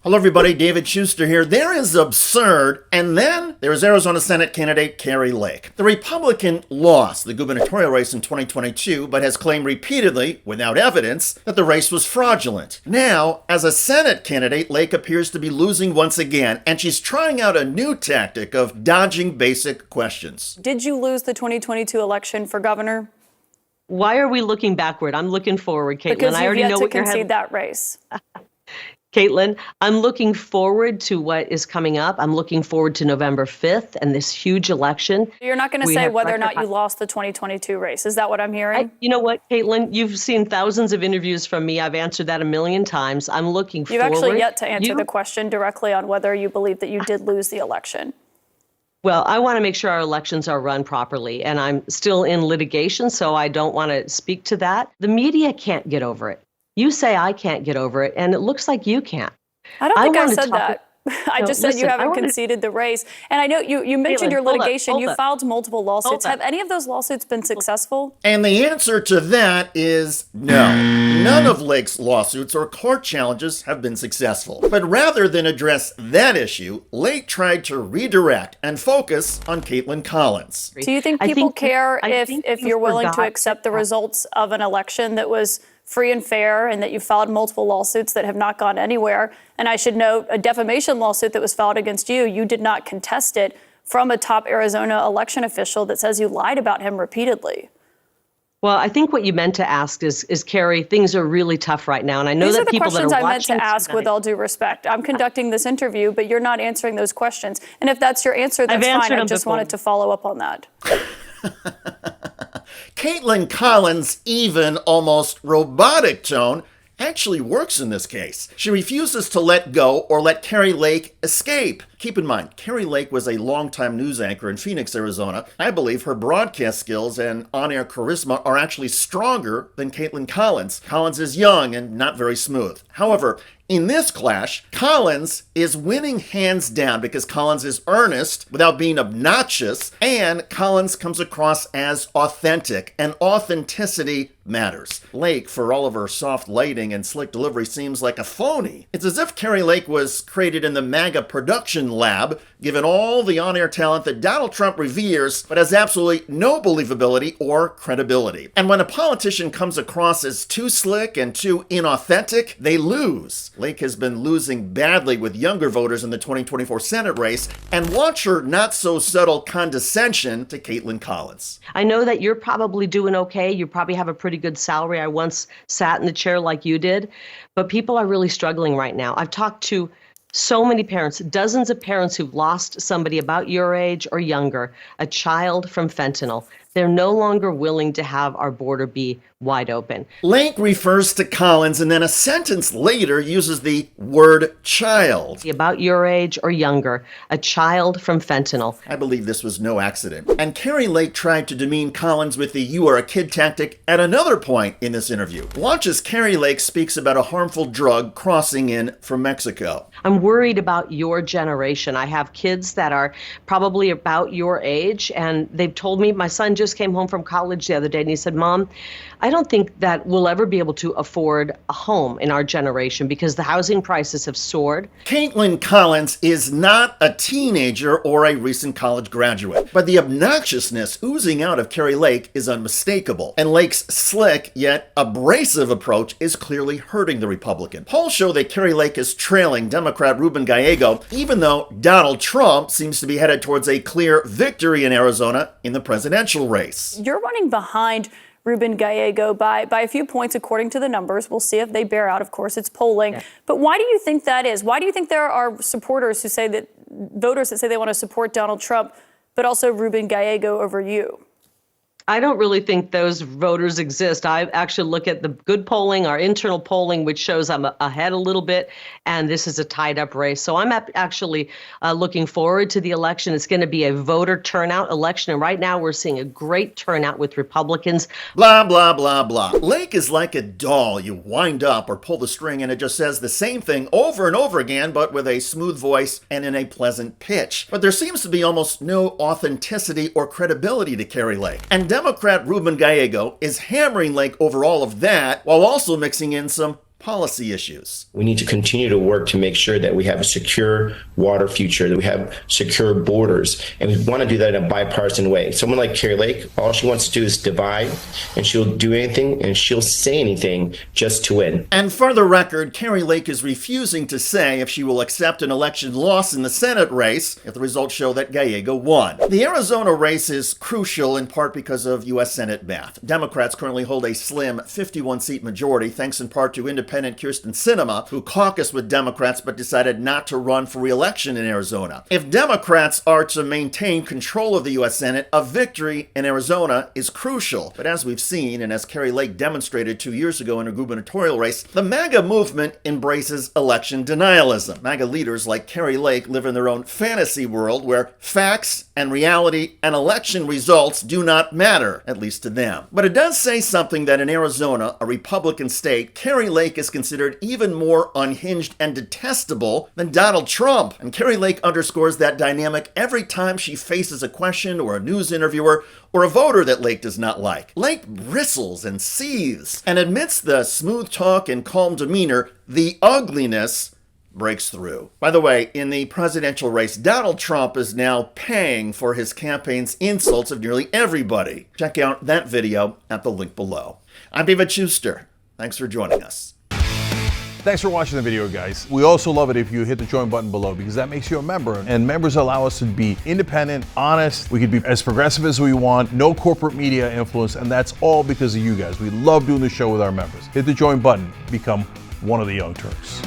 Hello everybody, David Shuster here. There is absurd, and then there is Arizona Senate candidate Kari Lake. The Republican lost the gubernatorial race in 2022, but has claimed repeatedly, without evidence, that the race was fraudulent. Now, as a Senate candidate, Lake appears to be losing once again, and she's trying out a new tactic of dodging basic questions. Did you lose the 2022 election for governor? Why are we looking backward? I'm looking forward, Kaitlan. Because I already know what you've yet to concede that race. Kaitlan, I'm looking forward to what is coming up. I'm looking forward to November 5th and this huge election. You're not going to say whether or not you lost the 2022 race. Is that what I'm hearing? You know what, Kaitlan? You've seen thousands of interviews from me. I've answered that a million times. I'm looking forward. You've actually yet to answer the question directly on whether you believe that you did lose the election. Well, I want to make sure our elections are run properly, and I'm still in litigation, so I don't want to speak to that. The media can't get over it. You say I can't get over it, and it looks like you can't. I don't think I said that. I just said you haven't conceded the race. And I know you mentioned your litigation. You filed multiple lawsuits. Have any of those lawsuits been successful? And the answer to that is no. None of Lake's lawsuits or court challenges have been successful. But rather than address that issue, Lake tried to redirect and focus on Kaitlan Collins. Do you think people care if you're willing to accept the results of an election that was free and fair, and that you filed multiple lawsuits that have not gone anywhere? And I should note, a defamation lawsuit that was filed against you, you did not contest it, from a top Arizona election official that says you lied about him repeatedly. Well, I think what you meant to ask is Kari, things are really tough right now. And I know that people that are watching... These are the questions I meant to ask with all due respect. I'm conducting this interview, but you're not answering those questions. And if that's your answer, that's fine. I just wanted to follow up on that. Kaitlan Collins' even, almost robotic tone actually works in this case. She refuses to let go or let Kari Lake escape. Keep in mind, Kari Lake was a longtime news anchor in Phoenix, Arizona. I believe her broadcast skills and on-air charisma are actually stronger than Kaitlan Collins. Collins is young and not very smooth. However, in this clash, Collins is winning hands down because Collins is earnest without being obnoxious, and Collins comes across as authentic, and authenticity matters. Lake, for all of her soft lighting and slick delivery, seems like a phony. It's as if Kari Lake was created in the MAGA production lab, given all the on-air talent that Donald Trump reveres, but has absolutely no believability or credibility. And when a politician comes across as too slick and too inauthentic, they lose. Lake has been losing badly with younger voters in the 2024 Senate race, and watch her not-so-subtle condescension to Kaitlan Collins. I know that you're probably doing okay. You probably have a pretty good salary. I once sat in the chair like you did, but people are really struggling right now. I've talked to so many parents, dozens of parents who've lost somebody about your age or younger, a child from fentanyl. They're no longer willing to have our border be wide open. Lake refers to Collins and then a sentence later uses the word child. About your age or younger, a child from fentanyl. I believe this was no accident. And Kari Lake tried to demean Collins with the "you are a kid" tactic at another point in this interview. Watch as Kari Lake speaks about a harmful drug crossing in from Mexico. I'm worried about your generation. I have kids that are probably about your age, and they've told me, my son just came home from college the other day, and he said, "Mom, I don't think that we'll ever be able to afford a home in our generation because the housing prices have soared." Kaitlan Collins is not a teenager or a recent college graduate, but the obnoxiousness oozing out of Kari Lake is unmistakable. And Lake's slick yet abrasive approach is clearly hurting the Republican. Polls show that Kari Lake is trailing Democrat Ruben Gallego, even though Donald Trump seems to be headed towards a clear victory in Arizona in the presidential race. You're running behind Ruben Gallego by a few points according to the numbers. We'll see if they bear out. Of course, it's polling. Yeah. But why do you think that is? Why do you think there are supporters who say that, voters that say they want to support Donald Trump, but also Ruben Gallego over you? I don't really think those voters exist. I actually look at the good polling, our internal polling, which shows I'm ahead a little bit, and this is a tied-up race. So I'm actually looking forward to the election. It's going to be a voter turnout election, and right now we're seeing a great turnout with Republicans. Blah, blah, blah, blah. Lake is like a doll. You wind up or pull the string, and it just says the same thing over and over again, but with a smooth voice and in a pleasant pitch. But there seems to be almost no authenticity or credibility to Kari Lake. And Democrat Ruben Gallego is hammering Lake over all of that while also mixing in some policy issues. We need to continue to work to make sure that we have a secure water future, that we have secure borders, and we want to do that in a bipartisan way. Someone like Kari Lake, all she wants to do is divide, and she'll do anything and she'll say anything just to win. And for the record, Kari Lake is refusing to say if she will accept an election loss in the Senate race if the results show that Gallego won. The Arizona race is crucial in part because of U.S. Senate math. Democrats currently hold a slim 51-seat majority, thanks in part to independent Kyrsten Sinema, who caucused with Democrats but decided not to run for re-election in Arizona. If Democrats are to maintain control of the U.S. Senate, a victory in Arizona is crucial. But as we've seen, and as Kari Lake demonstrated 2 years ago in a gubernatorial race, the MAGA movement embraces election denialism. MAGA leaders like Kari Lake live in their own fantasy world where facts and reality and election results do not matter, at least to them. But it does say something that in Arizona, a Republican state, Kari Lake is considered even more unhinged and detestable than Donald Trump. And Kari Lake underscores that dynamic every time she faces a question or a news interviewer or a voter that Lake does not like. Lake bristles and seethes, and amidst the smooth talk and calm demeanor, the ugliness breaks through. By the way, in the presidential race, Donald Trump is now paying for his campaign's insults of nearly everybody. Check out that video at the link below. I'm David Shuster. Thanks for joining us. Thanks for watching the video, guys. We also love it if you hit the join button below because that makes you a member, and members allow us to be independent, honest. We can be as progressive as we want, no corporate media influence, and that's all because of you guys. We love doing the show with our members. Hit the join button, become one of the Young Turks.